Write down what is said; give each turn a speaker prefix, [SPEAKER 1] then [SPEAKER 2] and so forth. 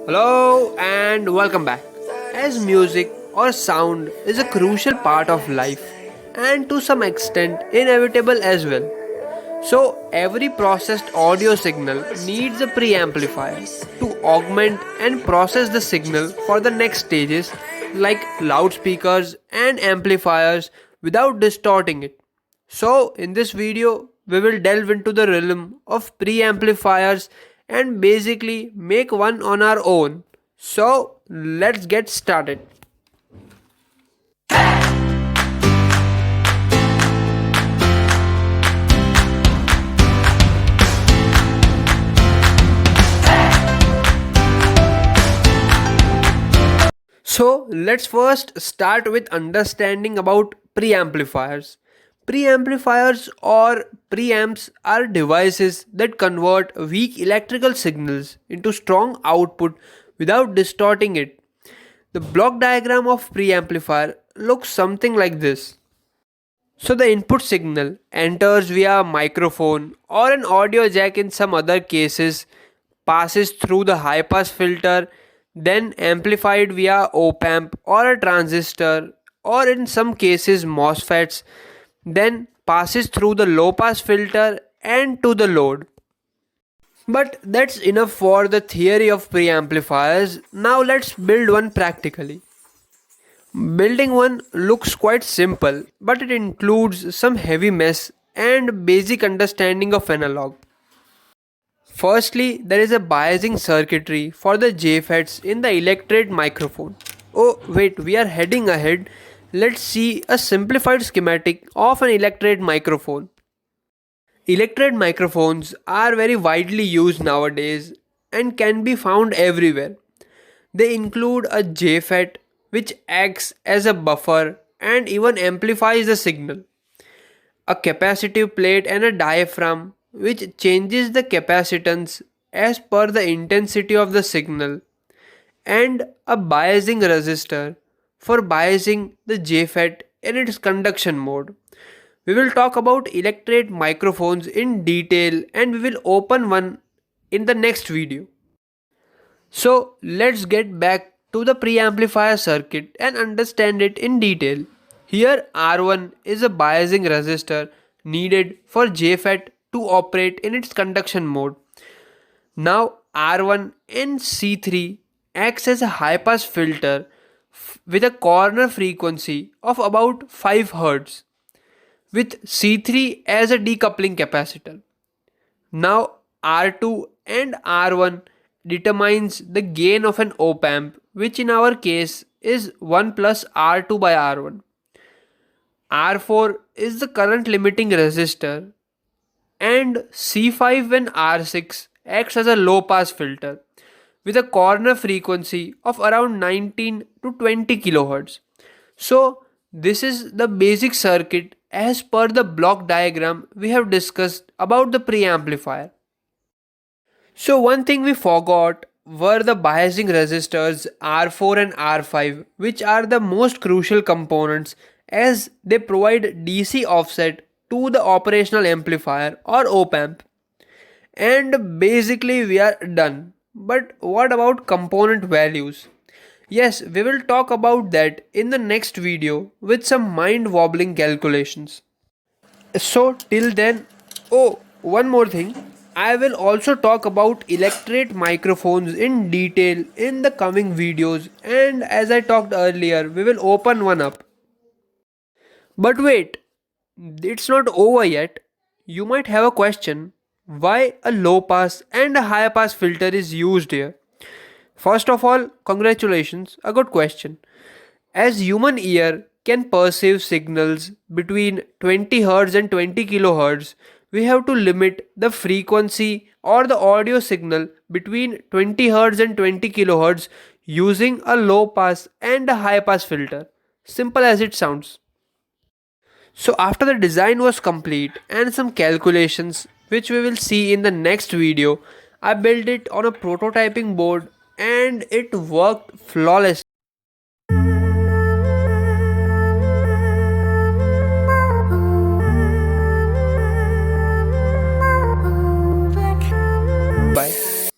[SPEAKER 1] Hello and welcome back. As music or sound is a crucial part of life and to some extent inevitable as well. So every processed audio signal needs a preamplifier to augment and process the signal for the next stages like loudspeakers and amplifiers without distorting it. So, in this video, we will delve into the realm of preamplifiers and basically make one on our own. So, let's get started. So, let's first start with understanding about preamplifiers. Preamplifiers or preamps are devices that convert weak electrical signals into strong output without distorting it. The block diagram of preamplifier looks something like this. So the input signal enters via a microphone or an audio jack in some other cases, passes through the high pass filter, then amplified via op amp or a transistor or in some cases MOSFETs, then passes through the low pass filter and to the load. But that's enough for the theory of preamplifiers. Now let's build one practically. Building one looks quite simple, but it includes some heavy mess and basic understanding of analog. Firstly, there is a biasing circuitry for the JFETs in the electret microphone. Oh, wait, we are heading ahead. Let's see a simplified schematic of an electret microphone. Electret microphones are very widely used nowadays and can be found everywhere. They include a JFET which acts as a buffer and even amplifies the signal, a capacitive plate and a diaphragm which changes the capacitance as per the intensity of the signal, and a biasing resistor for biasing the JFET in its conduction mode. We will talk about electret microphones in detail and we will open one in the next video. So let's get back to the preamplifier circuit and understand it in detail. Here R1 is a biasing resistor needed for JFET to operate in its conduction mode. Now R1 in C3 acts as a high pass filter with a corner frequency of about 5 Hz with C3 as a decoupling capacitor. Now R2 and R1 determines the gain of an op amp, which in our case is 1 plus R2 by R1. R4 is the current limiting resistor and C5 and R6 acts as a low pass filter with a corner frequency of around 19 to 20 kHz. So this is the basic circuit as per the block diagram we have discussed about the preamplifier. So one thing we forgot were the biasing resistors R4 and R5, which are the most crucial components as they provide DC offset to the operational amplifier or op amp. And basically we are done. But what about component values? Yes, we will talk about that in the next video with some mind wobbling calculations. So, till then, oh, one more thing. I will also talk about electret microphones in detail in the coming videos, and as I talked earlier, we will open one up. But wait, it's not over yet. You might have a question why a low pass and a high pass filter is used here. First of all, congratulations, a good question. As human ear can perceive signals between 20 Hz and 20 kHz, we have to limit the frequency or the audio signal between 20 Hz and 20 kHz using a low pass and a high pass filter. Simple as it sounds. So after the design was complete and some calculations which we will see in the next video, I built it on a prototyping board and it worked flawlessly.